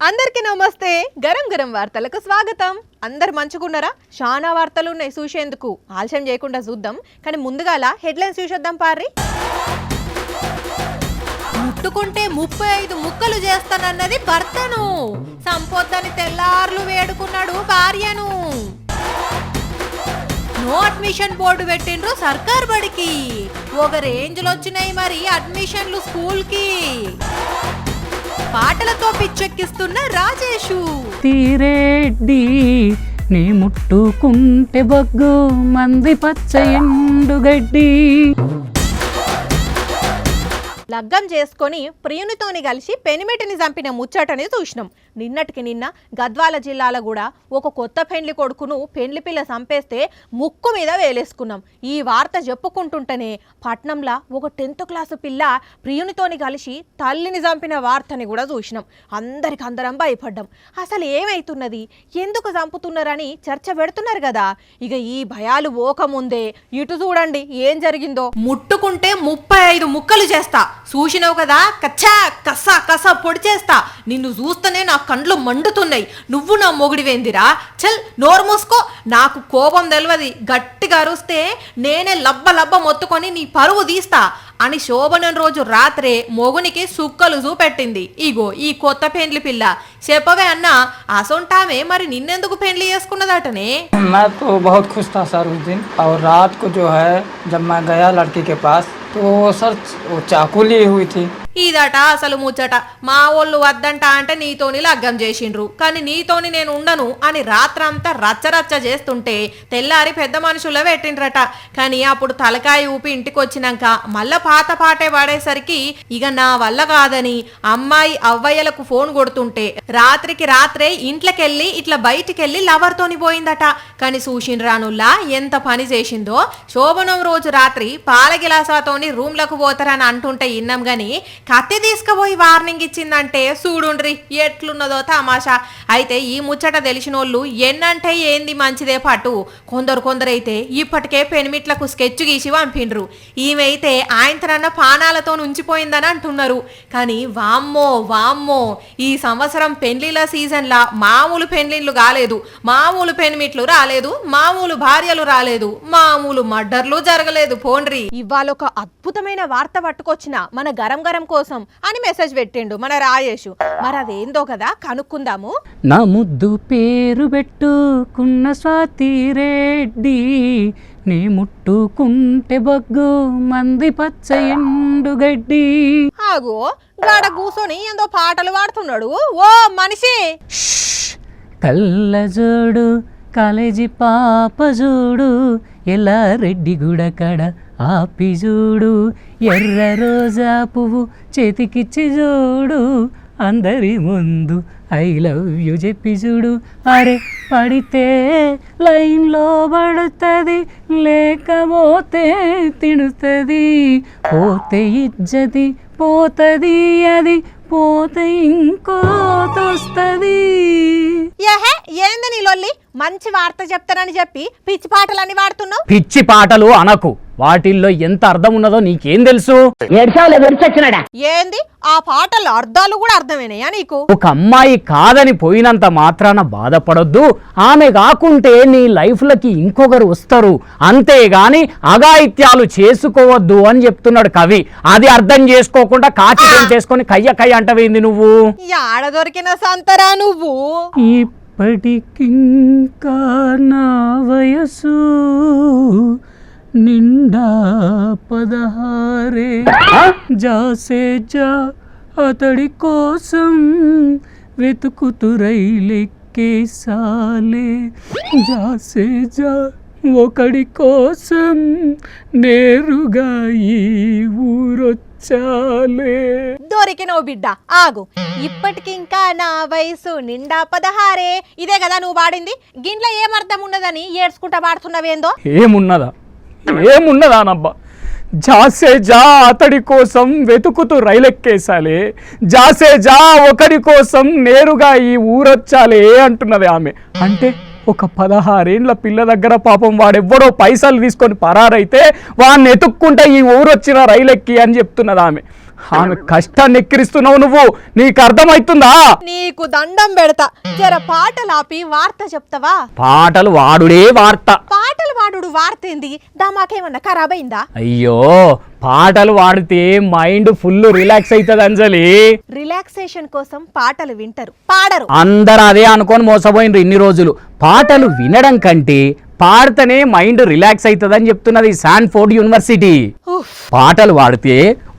అందరికీ నమస్తే. గరం గరం వార్తలకు స్వాగతం. అందరు మంచుకున్నారా? చాలా వార్తలు ఉన్నాయి చూసేందుకు. ఆలస్యం చేయకుండా చూద్దాం. కానీ ముందుగాల హెడ్లైన్స్ చూసేద్దాం పారి. ముట్టుకుంటే 35 ముక్కలు చేస్తానన్నది భర్తను, సంపొద్దని తెల్లార్లు వేడుకున్నాడు భార్యను. నో అడ్మిషన్ బోర్డు పెట్టిండ్రు సర్కార్ బడికి, ఒక రేంజ్లో వచ్చినాయి మరి అడ్మిషన్లు స్కూల్ కి. పాటలతో పిచ్చెక్కిస్తున్న రాజేషు. తీరెడ్డి నీ ముట్టుకుంటే బొగ్గు మంది పచ్చ ఎండుగడ్డి. లగ్గం చేసుకొని ప్రియునితోని కలిసి పెనిమిటిని చంపిన ముచ్చటని చూసినాం. నిన్నటికి నిన్న గద్వాల జిల్లాలో కూడా ఒక కొత్త పెండ్లి కొడుకును పెండ్లి పిల్ల చంపేస్తే ముక్కు మీద వేలేసుకున్నాం. ఈ వార్త చెప్పుకుంటుంటేనే పట్నంలో ఒక 10th క్లాసు పిల్ల ప్రియునితోని కలిసి తల్లిని చంపిన వార్తని కూడా చూసినాం. అందరం భయపడ్డాం. అసలు ఏమైతున్నది, ఎందుకు చంపుతున్నారని చర్చ పెడుతున్నారు కదా. ఇక ఈ భయాలు పోకముందే ఇటు చూడండి ఏం జరిగిందో. ముట్టుకుంటే 35 ముక్కలు చేస్తా, చూసినావు కదా, కచ్చా కసా కసా పొడి చేస్తా, నిన్ను చూస్తేనే నా కండ్లు మండుతున్నాయి, నువ్వు నా మొగుడివేందిరా, చల్ నోరు మూసుకో, నాకు కోపం తెలియదు, గట్టిగా అరుస్తే నేనే లబ్బ మొత్తుకొని నీ పరువు తీస్తా అని శోభనం రోజు రాత్రే మొగునికి సుక్కలు చూపెట్టింది. ఇగో ఈ కొత్త పెండ్లి పిల్ల. చెప్పవే అన్న, అసొంటామే మరి నిన్నెందుకు పెండ్లి చేసుకున్నదటనే? मैं तो बहुत खुश था सर उस दिन, और रात को जो है जब मैं गया लड़की के पास तो सर वो चाकू ली हुई थी. ఇదట అసలు ముచ్చట. మా వాళ్ళు వద్దంట అంటే నీతోని లగ్గం చేసిండ్రు, కానీ నీతోని నేను ఉండను అని రాత్రంతా రచ్చరచ్చ చేస్తుంటే తెల్లారి పెద్ద మనుషుల్లో పెట్టిండ్రట. కానీ అప్పుడు తలకాయ ఊపి ఇంటికి వచ్చినాక మళ్ళా పాత పాటే పాడేసరికి ఇక నా వల్ల కాదని అమ్మాయి అవ్వయ్యలకు ఫోన్ కొడుతుంటే రాత్రికి రాత్రే ఇంట్లోకెళ్ళి ఇట్లా బయటికెళ్ళి లవర్తోని పోయిందట. కానీ చూసిండ్రానుల్లా ఎంత పని చేసిందో. శోభనం రోజు రాత్రి పాల గిలాసాతోని రూమ్లకు పోతారని అంటుంటే ఇన్నాం గాని కత్తి తీసుకుపోయి వార్నింగ్ ఇచ్చిందంటే చూడుండ్రి ఎట్లున్నదో తమాషా. అయితే ఈ ముచ్చట తెలిసినోళ్ళు ఎన్నంటే ఏంది మంచిదే పట్టు, కొందరైతే ఇప్పటికే పెనిమిట్లకు స్కెచ్ గీసి పంపిండ్రు. ఈమె అయితే ఆయనతోనన్న పానాలతో ఉంచిపోయిందని అంటున్నారు. కానీ వామ్మో ఈ సంవత్సరం పెండ్లిల సీజన్లా మామూలు పెండ్లిళ్ళు కాలేదు, మామూలు పెనిమిట్లు రాలేదు, మామూలు భార్యలు రాలేదు, మామూలు మర్డర్లు జరగలేదు. పోండ్రి. ఇవాళ ఒక అద్భుతమైన వార్త పట్టుకొచ్చిన మన గరం గరం కోసం అని మెసేజ్ పెట్టిండు మన రాజేషు. మరి అదేందో కదా కనుక్కుందాము. నా ముద్దు పేరు పెట్టుకున్న స్వాతి రెడ్డి నీ ముట్టుకుంటే బొగ్గు మంది పచ్చ ఎండుగడ్డి. ఆగో గాడ కూసోని ఏందో పాటలు పాడుతున్నాడు. ఓ మనిషి, కళ్ళజోడు కాలేజీ పాప చూడు ఎలా రెడ్డి గుడ కడ ఆపి చూడు, ఎర్ర రోజా పువ్వు చేతికిచ్చి చూడు, అందరి ముందు ఐ లవ్ యు చెప్పి చూడు. అరే పడితే లైన్లో పడుతుంది, లేకపోతే తిడుతుంది, పోతే ఇజ్జతి పోతుంది, అది పోతే ఇంకోతొస్తుంది. ఏహే ఏంది నీ లొల్లి? మంచి వార్త చెప్తానని చెప్పి పిచ్చి పాటలన్నీ వాడుతున్నావు. పిచ్చి పాటలు అనకు, వాటిల్లో ఎంత అర్థం ఉన్నదో నీకేం తెలుసు? ఏంది ఆ పాటల అర్థాలు కూడా అర్థమేనయా నీకు? ఒక అమ్మాయి కాదని పోయినంత మాత్రాన బాధపడొద్దు, ఆమె కాకుంటే నీ లైఫ్లకి ఇంకొకరు వస్తారు, అంతేగాని అఘాయిత్యాలు చేసుకోవద్దు అని చెప్తున్నాడు కవి. అది అర్థం చేసుకోకుండా కాచి చేసుకొని కయ్య అంటవేంది నువ్వు? ఆడ దొరికిన సంతరా నువ్వు. ఇప్పటికింకా నా వయసు నిండా 16 జాసే జా అతడి కోసం వెతుకుతురైలెక్కేసాలే, జాసే జా ఒకడి కోసం నేరుగా ఈ ఊరొచ్చాలే. దొరికినవు బిడ్డ ఆగు. ఇప్పటికింకా నా వయసు నిండా 16. ఇదే కదా నువ్వు పాడింది? గిట్ల ఏమర్థం ఉన్నదని ఏడ్చుకుంటా పాడుతున్నావేందో? ఏమున్నదానబ్బా? జాసే జా అతడి కోసం వెతుకుతూ రైలెక్కేసాలే, జాసే జా ఒకడి కోసం నేరుగా ఈ ఊరొచ్చాలే అంటున్నది ఆమె. అంటే ఒక 16 ఏండ్ల పిల్ల దగ్గర పాపం వాడెవ్వడో పైసలు తీసుకొని పరారైతే వాడిని ఎతుక్కుంటే ఈ ఊరు వచ్చిన రైలెక్కి అని చెప్తున్నది ఆమె కష్టాన్ని ఎక్కిరిస్తున్నావు నువ్వు, నీకు అర్థమవుతుందా? నీకు దండం పెడతా, జర పాటలు ఆపి వార్త చెప్తావా? పాటలు వాడుడే వార్త. పాటలు వాడు వార్త ఏంది? దామాకేమన్నా ఖరాబ్ అయిందా? అయ్యో, పాటలు వాడితే మైండ్ ఫుల్ రిలాక్స్ అవుతుంది అంజలి. రిలాక్సేషన్ కోసం పాటలు వింటారు, పాడరు. అందరు అదే అనుకొని మోసపోయినరు ఇన్ని రోజులు. పాటలు వినడం కంటే పాడితేనే మైండ్ రిలాక్స్ అవుతుందని చెప్తున్నది శాన్ఫోర్డ్ యూనివర్సిటీ. పాటలు పాడితే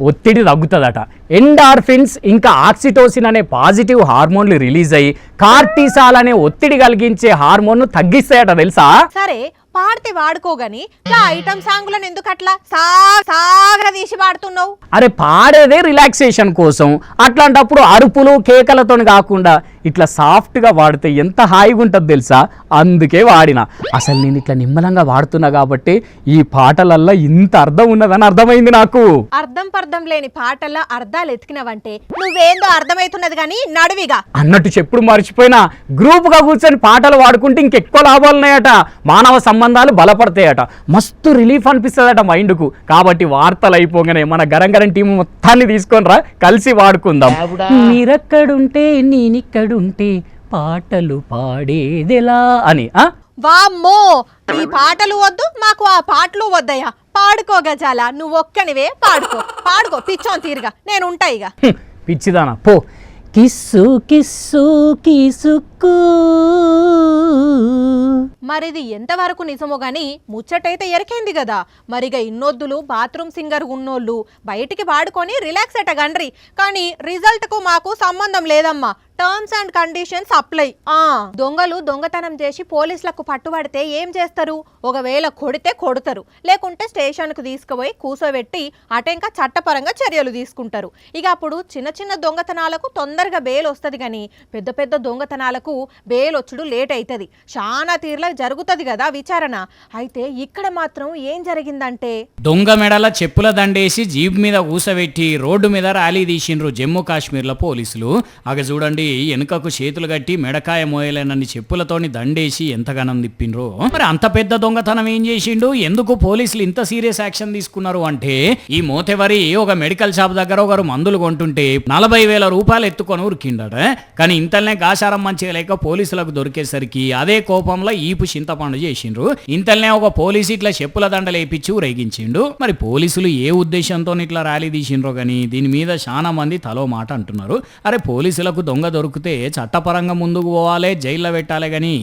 ఒత్తిడి తగ్గుతుందట. ఎండార్ఫిన్స్ ఇంకా ఆక్సిటోసిన్ అనే పాజిటివ్ హార్మోన్లు రిలీజ్ అయ్యి కార్టిసాల్ అనే ఒత్తిడి కలిగించే హార్మోన్ తగ్గిస్తాయట తెలుసా? సరే పాడితే వాడుకోగాని ఐటమ్ సాంగులను ఎందుకు అట్లా సాగర తీసి పాడుతున్నావు? అరే పాడేదే రిలాక్సేషన్ కోసం, అట్లాంటప్పుడు అరుపులు కేకలతో కాకుండా ఇట్లా సాఫ్ట్గా వాడితే ఎంత హాయిగా ఉంటుంది తెలుసా? అందుకే వాడిన. అసలు నేను ఇట్లా నిమ్మలంగా వాడుతున్నా కాబట్టి ఈ పాటలల్లో ఇంత అర్థం ఉన్నదని అర్థమైంది నాకు. అర్థం పర్థం లేని పాటల్లో అర్థాలు ఎతికినవంటే నువ్వేందో అర్థమవుతున్నది కానీ నడువిగా అన్నట్టు చెప్పుడు మర్చిపోయినా, గ్రూప్గా కూర్చొని పాటలు పాడుకుంటే ఇంకెక్కువ లాభాలున్నాయట. మానవ సంబంధాలు బలపడతాయట. మస్తు రిలీఫ్ అనిపిస్తుందట మైండ్కు. కాబట్టి వార్తలు అయిపోగానే మన గరం టీం మొత్తాన్ని తీసుకొని రా, కలిసి వాడుకుందాం. మీరెక్కడుంటే నేనిక్కడుంటే పాటలు పాడేదెలా అని. వామ్మో, ఈ పాటలు వద్దు మాకు ఆ పాటలు వద్దయ్యా. పాడుకో గజాల, నువ్వు ఒక్కనివే పాడుకో పిచ్చోన్ తీరుగా, నేను ఉంటా ఇక. పిచ్చిదానా పో. కిస్సు కిస్సు కీసుక్కు. మరిది ఎంతవరకు నిజమో గాని ముచ్చటైతే ఎరికైంది కదా. మరిగా ఇన్నొద్దులు బాత్రూమ్ సింగర్ ఉన్నోళ్ళు బయటికి వాడుకొని రిలాక్స్ అటగండ్రి. కానీ రిజల్ట్ కు మాకు సంబంధం లేదమ్మా. Terms and conditions apply. దొంగలు దొంగతనం చేసి పోలీసులకు పట్టుబడితే ఏం చేస్తారు? ఒకవేళ కొడితే కొడతారు, లేకుంటే స్టేషన్ కు తీసుకుపోయి కూసోబెట్టి అటెంక చట్టపరంగా చర్యలు తీసుకుంటారు. ఇక అప్పుడు చిన్న చిన్న దొంగతనాలకు తొందరగా బెయిల్ వస్తుంది, కానీ పెద్ద పెద్ద దొంగతనాలకు బెయిల్ వచ్చుడు లేట్ అవుతుంది. చాలా తీర్ల జరుగుతుంది కదా విచారణ. అయితే ఇక్కడ మాత్రం ఏం జరిగిందంటే, దొంగ మెడల చెప్పుల దండేసి జీప్ మీద కూసబెట్టి రోడ్డు మీద ర్యాలీ తీసిండ్రు జమ్మూ కాశ్మీర్లో పోలీసులు. అగ చూడండి, వెనుకకు చేతులు కట్టి మెడకాయ మోయలేనన్ని చెప్పులతోని దండేసి ఎంతగానం తిప్పిండ్రు. మరి అంత పెద్ద దొంగతనం ఏం చేసిండు? ఎందుకు పోలీసులు ఇంత సీరియస్ యాక్షన్ తీసుకున్నారు అంటే, ఈ మోతెవరి ఒక మెడికల్ షాప్ దగ్గర ఒకరు మందులు కొంటుంటే 40,000 రూపాయలు ఎత్తుకొని ఉరికిండట. కానీ ఇంతల్నే గాశారం మంచిగా లేక పోలీసులకు దొరికేసరికి అదే కోపంలో ఈపు చింతపండు చేసిండ్రు. ఇంతల్నే ఒక పోలీసు ఇట్లా చెప్పుల దండలేపించి ఊరేగించిండు. మరి పోలీసులు ఏ ఉద్దేశంతో ఇట్లా ర్యాలీ తీసిండ్రో కానీ దీని మీద చాలా మంది తలో మాట అంటున్నారు. అరే పోలీసులకు దొంగ దొరికితే చట్టపరంగా ముందుకు పోవాలి, జైల్లో పెట్టాలి, కానీ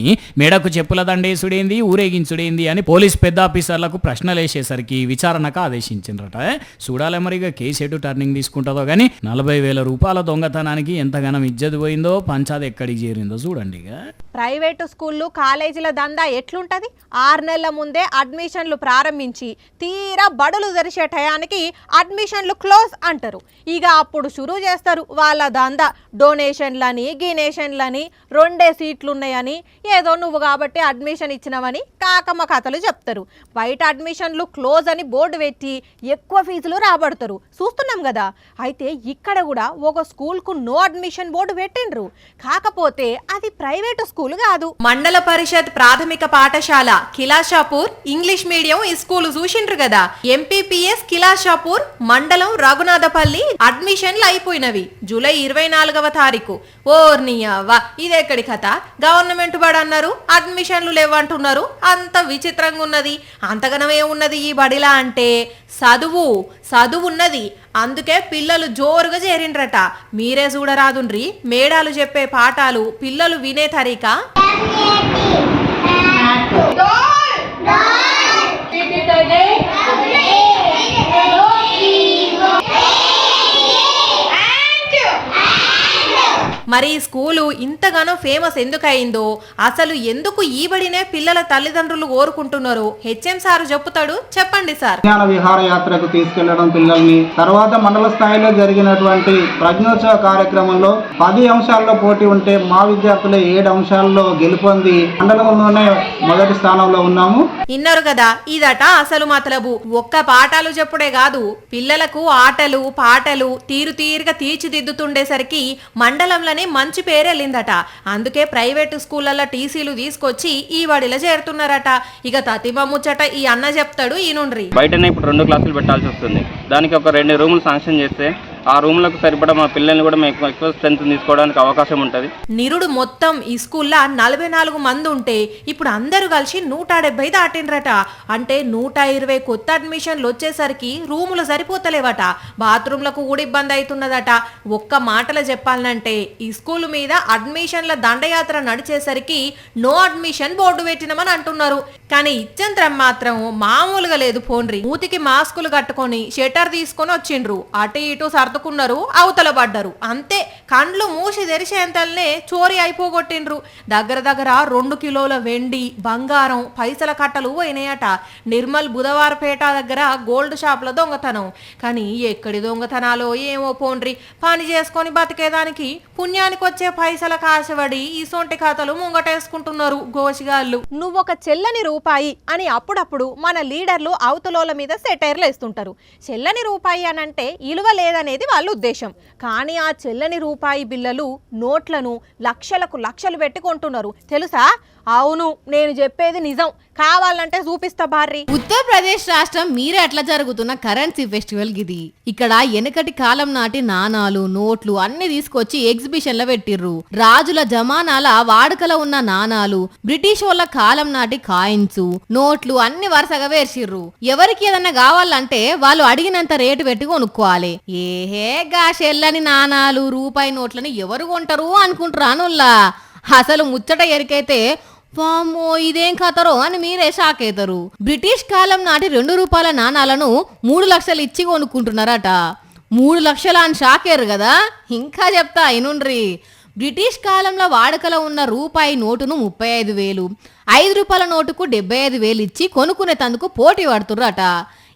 మెడకు చెప్పుల దండేసుడేంది, ఊరేగించుడేంది అని పోలీస్ పెద్ద ఆఫీసర్లకు ప్రశ్నలు వేసేసరికి విచారణకు ఆదేశించిండ్రట. చూడాలి మరి ఇక కేసు ఎటు టర్నింగ్ తీసుకుంటుందో. కానీ 40,000 రూపాయల దొంగతనానికి ఎంతగానం ఇజ్జత్ పోయిందో, పంచాది ఎక్కడికి చేరిందో చూడండి. ఇక ప్రైవేటు స్కూళ్ళు కాలేజీల దందా ఎట్లుంటది? 6 నెలల ముందే అడ్మిషన్లు ప్రారంభించి తీరా బడులు తెరిచే టయానికి అడ్మిషన్లు క్లోజ్ అంటారు. ఇక అప్పుడు షురూ చేస్తారు వాళ్ళ దందా. డొనేషన్లని గినేషన్లని 2 సీట్లు ఉన్నాయని, ఏదో నువ్వు కాబట్టి అడ్మిషన్ ఇచ్చినవని కాకమ్మ కథలు చెప్తారు. బయట అడ్మిషన్లు క్లోజ్ అని బోర్డు పెట్టి ఎక్కువ ఫీజులు రాబడతారు, చూస్తున్నాం కదా. అయితే ఇక్కడ కూడా ఒక స్కూల్కు నో అడ్మిషన్ బోర్డు పెట్టిండ్రు. కాకపోతే అది ప్రైవేటు స్కూల్ కాదు, మండల పరిషత్ ప్రాథమిక పాఠశాల కిలాషాపూర్ ఇంగ్లీష్ మీడియం ఈ స్కూల్ చూసిండ్రు కదా. ఎంపీపీఎస్ కిలాషాపూర్ మండలం రఘునాథపల్లి అడ్మిషన్లు అయిపోయినవి జూలై 24వ తారీఖు. ఓర్నియవ్వ, ఇదెక్కడి కథ? గవర్నమెంట్ బడి అన్నారు, అడ్మిషన్లు లేవంటున్నారు. అంత విచిత్రంగా ఉన్నది. అంతగనమే ఉన్నది ఈ బడిలా అంటే చదువున్నది. అందుకే పిల్లలు జోరుగా చేరిండ్రట. మీరే చూడరాదుండ్రి మేడాలు చెప్పే పాఠాలు పిల్లలు వినే తరీకా. మరి స్కూలు ఇంతగానో ఫేమస్ ఎందుకయిందో, అసలు ఎందుకు ఈ బడినే పిల్లల తల్లిదండ్రులు కోరుకుంటున్నారో హెచ్ఎం సార్ చెప్తాడు. చెప్పండి సార్. జ్ఞాన విహార యాత్రకు తీసుకెళ్లడం పిల్లల్ని, తర్వాత మండల స్థాయిలో జరిగినటువంటి ప్రజ్ఞోత్సవ కార్యక్రమంలో 10 అంశాల్లో పోటీ ఉంటే మా విద్యార్థులే 7 అంశాల్లో గెలుపొంది మండలంలోనే మొదటి స్థానంలో ఉన్నాము. ఇన్నారు కదా, ఇదట అసలు మతలబు. ఒక్క పాఠాలు చెప్పుడే కాదు, పిల్లలకు ఆటలు పాటలు తీరుగా తీర్చిదిద్దుతుండేసరికి మండలంలోనే అని మంచి పేరెళ్ళిందట. అందుకే ప్రైవేటు స్కూళ్ళల్లో టీసీలు తీసుకొచ్చి ఈ బడిలో చేరుతున్నారట. ఇక తతిమ ముచ్చట ఈ అన్న చెప్తాడు ఈనుండ్రి. బయటనే ఇప్పుడు 2 క్లాసులు పెట్టాల్సి వస్తుంది. దానికి ఒక 2 రూములు శాంక్షన్ చేస్తే ఆ రూమ్లకు సరిపడా మా పిల్లల్ని కూడా మేము ఎక్కువ స్ట్రెంత్ తీసుకోవడానికి అవకాశం ఉంటుంది. నిరుడు మొత్తం ఈ స్కూల్లో 44 మంది ఉంటే ఇప్పుడు అందరూ కలిసి 170 దాటిండ్రట. అంటే 120 కొత్త అడ్మిషన్లు వచ్చేసరికి రూములు సరిపోతలేవట. బాత్రూంలకు కూడా ఇబ్బంది అవుతున్నదట. ఒక్క మాటలో చెప్పాలంటే ఈ స్కూల్ మీద అడ్మిషన్ల దండయాత్ర నడిచేసరికి నో అడ్మిషన్ బోర్డు పెట్టినమని అంటున్నారు. కానీ ఇచ్చంత్రం మాత్రం మామూలుగా లేదు. పోన్రి మూతికి మాస్కులు కట్టుకొని షటర్ తీసుకొని వచ్చిండ్రు. అటు ఇటు సర్దుకున్నారు, అవతల పడ్డారు. అంతే కండ్లు మూసి తెరిచేంతల్నే చోరీ అయిపోగొట్టిండ్రు. దగ్గర 2 కిలోల వెండి, బంగారం, పైసల కట్టలు పోయినాయట. నిర్మల్ బుధవారపేట దగ్గర గోల్డ్ షాప్ల దొంగతనం. కానీ ఎక్కడి దొంగతనాలో ఏమో పోన్రి. పని చేసుకొని బతికేదానికి పుణ్యానికి వచ్చే పైసల కాశపడి ఈ సొంటి ఖాతాలు ముంగటేసుకుంటున్నారు గోసిగాళ్ళు. నువ్వొక చెల్లని రూపాయి అని అప్పుడప్పుడు మన లీడర్లు అవతలోల మీద సెటైర్లు వేస్తుంటారు. చెల్లని రూపాయి అనంటే ఇలువ లేదనేది వాళ్ళ ఉద్దేశం. కానీ ఆ చెల్లని రూపాయి బిల్లలు, నోట్లను లక్షలు పెట్టి కొంటున్నారు తెలుసా? అవును, నేను చెప్పేది నిజం. కావాలంటే చూపిస్తా బార్రి. ఉత్తరప్రదేశ్ రాష్ట్రం మీరే అట్లా జరుగుతున్న కరెన్సీ ఫెస్టివల్ గిది. ఇక్కడ వెనకటి కాలం నాటి నాణాలు, నోట్లు అన్ని తీసుకొచ్చి ఎగ్జిబిషన్ లో పెట్టిర్రు. రాజుల జమానాల వాడుకలో ఉన్న నాణాలు, బ్రిటిష్ వాళ్ళ కాలం నాటి కాయిన్స్, నోట్లు అన్ని వరుసగా వేర్చిర్రు. ఎవరికి ఏదన్నా కావాలంటే వాళ్ళు అడిగినంత రేటు పెట్టి కొనుక్కోవాలి. ఏహే గా చెల్లని నాణాలు, రూపాయి నోట్లని ఎవరు కొంటారు అనుకుంటారానుల్లా. అసలు ముచ్చట ఎరికైతే వామ్మో ఇదేం కథరో అని మీరే షాక్ అవుతారు. బ్రిటిష్ కాలం నాటి 2 రూపాయల నాణాలను 3 లక్షలు ఇచ్చి కొనుక్కుంటున్నారట. 3 లక్షలు అని షాక్ అయ్యారు కదా. ఇంకా చెప్తా ఇనుండ్రి. బ్రిటిష్ కాలంలో వాడుకలో ఉన్న రూపాయి నోటును 35,000, 5 రూపాయల నోటుకు 75,000 ఇచ్చి కొనుక్కునేందుకు పోటీ పడుతుర్రట.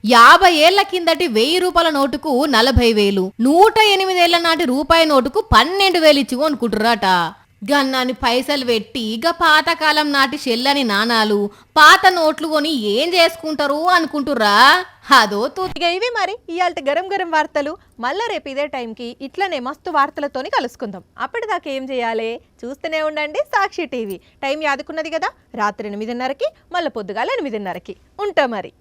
50 ఏళ్ల కిందటి 1000 రూపాయల నోటుకు 40,000, 108 ఏళ్ల నాటి రూపాయి నోటుకు 12,000 ఇచ్చి కొనుక్కుంటుర్రట. గన్నాని పైసలు పెట్టి ఇక పాతకాలం నాటి చెల్లని నాణాలు, పాత నోట్లు కొని ఏం చేసుకుంటారు అనుకుంటుర్రా? అదో ఇక ఇవి మరి ఇయాల్టి గరం వార్తలు. మళ్ళా రేపు ఇదే టైంకి ఇట్లనే మస్తు వార్తలతోని కలుసుకుందాం. అప్పటిదాకా ఏం చేయాలి? చూస్తూనే ఉండండి సాక్షి టీవీ. టైం యాదుకున్నది కదా, రాత్రి 8:30కి, మళ్ళీ పొద్దుగాల 8:30కి. ఉంటా మరి.